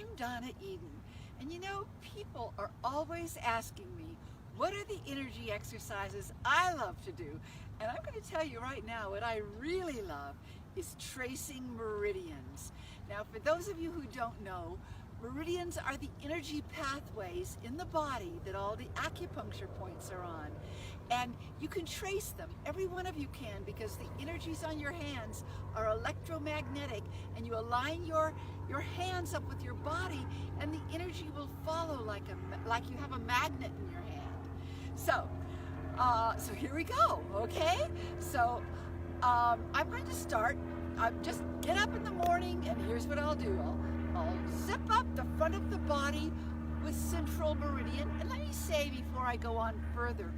I'm Donna Eden, and you know, people are always asking me, what are the energy exercises I love to do? And I'm going to tell you right now, what I really love is tracing meridians. Now, for those of you who don't know, meridians are the energy pathways in the body that all the acupuncture points are on. And you can trace them, every one of you can, because the energies on your hands are electromagnetic, and you align your hands up with your body and the energy will follow like you have a magnet in your hand. So here we go, okay? So I'm going to start. Just get up in the morning, and here's what I'll do. I'll zip up the front of the body with central meridian. And let me say before I go on further,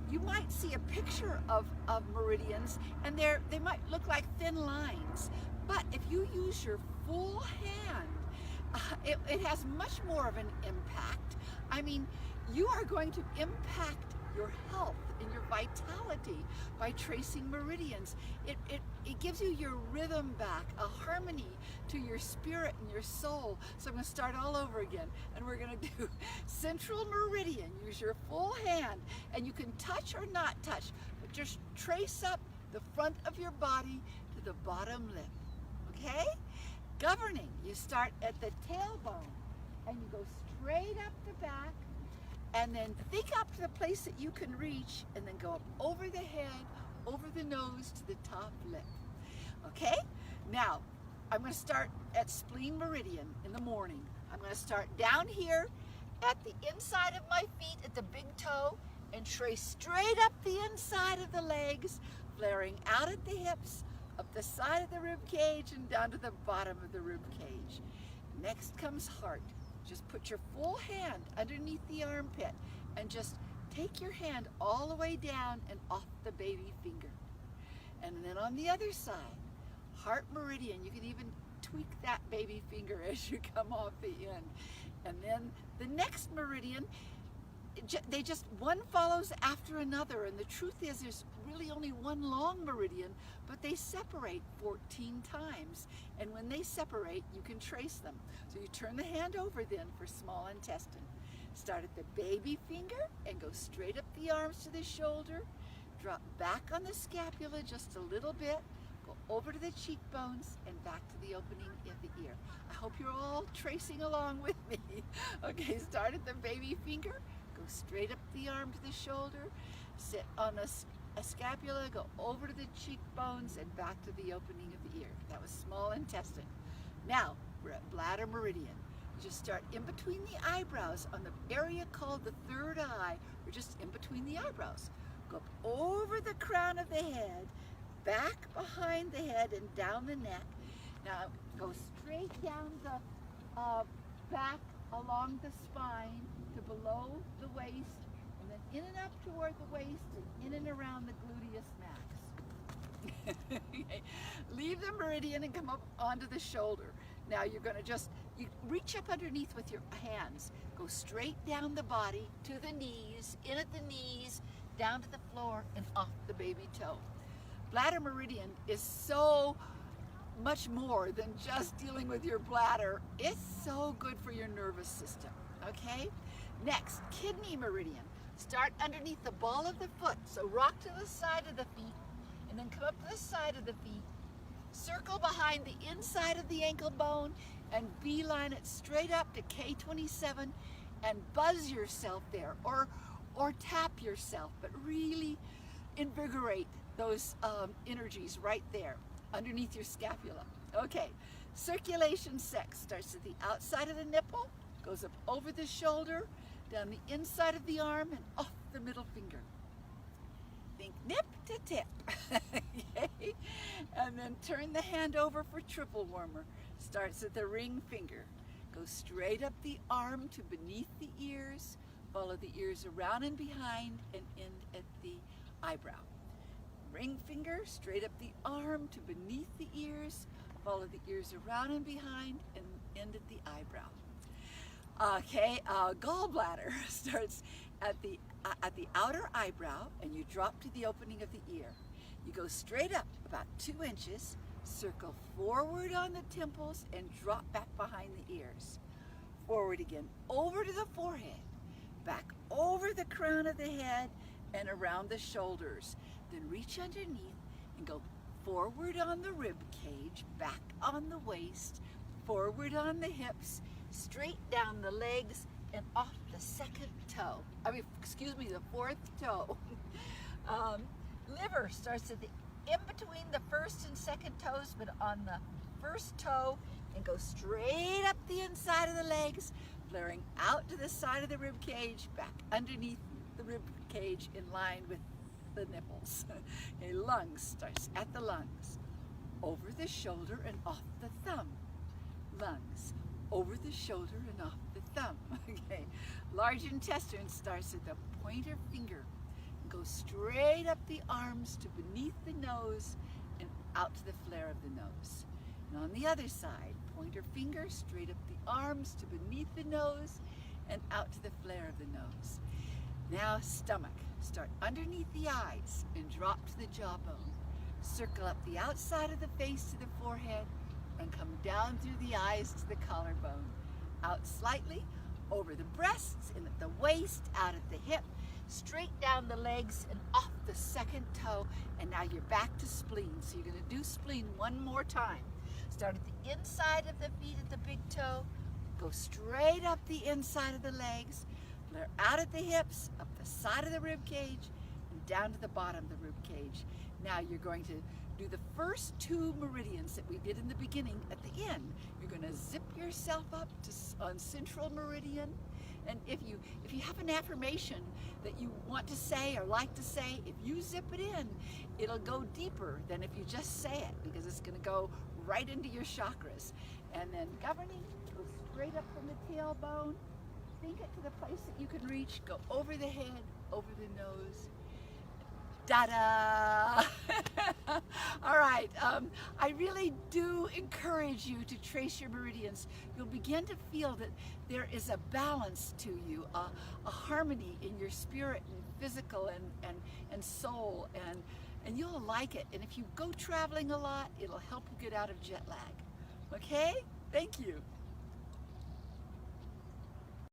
you might see a picture of meridians, and they might look like thin lines. But if you use your full hand, it has much more of an impact. I mean, you are going to impact your health and your vitality by tracing meridians. It gives you your rhythm back, a harmony to your spirit and your soul. So I'm going to start all over again, and we're going to do central meridian. Use your full hand, and you can touch or not touch, but just trace up the front of your body to the bottom lip, okay? Governing, you start at the tailbone, and you go straight up the back, and then think up to the place that you can reach, and then go up over the head, over the nose to the top lip. Okay? Now, I'm going to start at spleen meridian in the morning. I'm going to start down here at the inside of my feet at the big toe and trace straight up the inside of the legs, flaring out at the hips, up the side of the rib cage, and down to the bottom of the rib cage. Next comes heart. Just put your full hand underneath the armpit and just take your hand all the way down and off the baby finger. And then on the other side, heart meridian, you can even tweak that baby finger as you come off the end. And then the next meridian, one follows after another, and the truth is there's really only one long meridian, but they separate 14 times, and when they separate, you can trace them. So you turn the hand over then for small intestine. Start at the baby finger and go straight up the arms to the shoulder, drop back on the scapula just a little bit, go over to the cheekbones and back to the opening of the ear. I hope you're all tracing along with me. Okay, start at the baby finger, go straight up the arm to the shoulder, sit on a scapula, go over to the cheekbones and back to the opening of the ear. That was small intestine. Now, we're at bladder meridian. You just start in between the eyebrows on the area called the third eye, or just in between the eyebrows. Go up over the crown of the head, back behind the head and down the neck. Now, go straight down the back along the spine to below the waist, and then in and up toward the waist and in and around the gluteus max. Okay. Leave the meridian and come up onto the shoulder. Now you're going to you reach up underneath with your hands. Go straight down the body to the knees, in at the knees, down to the floor and off the baby toe. Bladder meridian is so much more than just dealing with your bladder. It's so good for your nervous system, okay? Next, kidney meridian. Start underneath the ball of the foot. So rock to the side of the feet and then come up to the side of the feet. Circle behind the inside of the ankle bone and beeline it straight up to K27 and buzz yourself there or tap yourself, but really invigorate those energies right there underneath your scapula. Okay, circulation sex starts at the outside of the nipple, goes up over the shoulder, down the inside of the arm, and off the middle finger. Think nip to tip. Okay? And then turn the hand over for triple warmer. Starts at the ring finger. Go straight up the arm to beneath the ears, follow the ears around and behind, and end at the eyebrow. Ring finger, straight up the arm to beneath the ears, follow the ears around and behind, and end at the eyebrow. Okay, gallbladder starts at the outer eyebrow, and you drop to the opening of the ear. You go straight up about 2 inches, Circle forward on the temples and drop back behind the ears. Forward again, over to the forehead, back over the crown of the head and around the shoulders. Then reach underneath and go forward on the rib cage, back on the waist, forward on the hips, straight down the legs and off the fourth toe. Liver starts at the in between the first and second toes, but on the first toe, and go straight up the inside of the legs, flaring out to the side of the rib cage, back underneath the rib cage in line with the nipples. Okay, lungs starts at the lungs, over the shoulder and off the thumb. Lungs, over the shoulder and off the thumb. Okay, large intestine starts at the pointer finger, and goes straight up the arms to beneath the nose and out to the flare of the nose. And on the other side, pointer finger straight up the arms to beneath the nose and out to the flare of the nose. Now stomach, start underneath the eyes and drop to the jawbone. Circle up the outside of the face to the forehead and come down through the eyes to the collarbone. Out slightly, over the breasts and at the waist, out at the hip, straight down the legs and off the second toe. And now you're back to spleen. So you're going to do spleen one more time. Start at the inside of the feet at the big toe, go straight up the inside of the legs, flare out at the hips, up the side of the rib cage, and down to the bottom of the rib cage. Now you're going to do the first two meridians that we did in the beginning at the end. You're going to zip yourself up on central meridian. And if you have an affirmation that you want to say or like to say, if you zip it in, it'll go deeper than if you just say it, because it's going to go right into your chakras. And then governing, go straight up from the tailbone, sink it to the place that you can reach, go over the head, over the nose. Da-da! All right, I really do encourage you to trace your meridians. You'll begin to feel that there is a balance to you, a harmony in your spirit and physical and soul, and you'll like it. And if you go traveling a lot, it'll help you get out of jet lag. Okay? Thank you.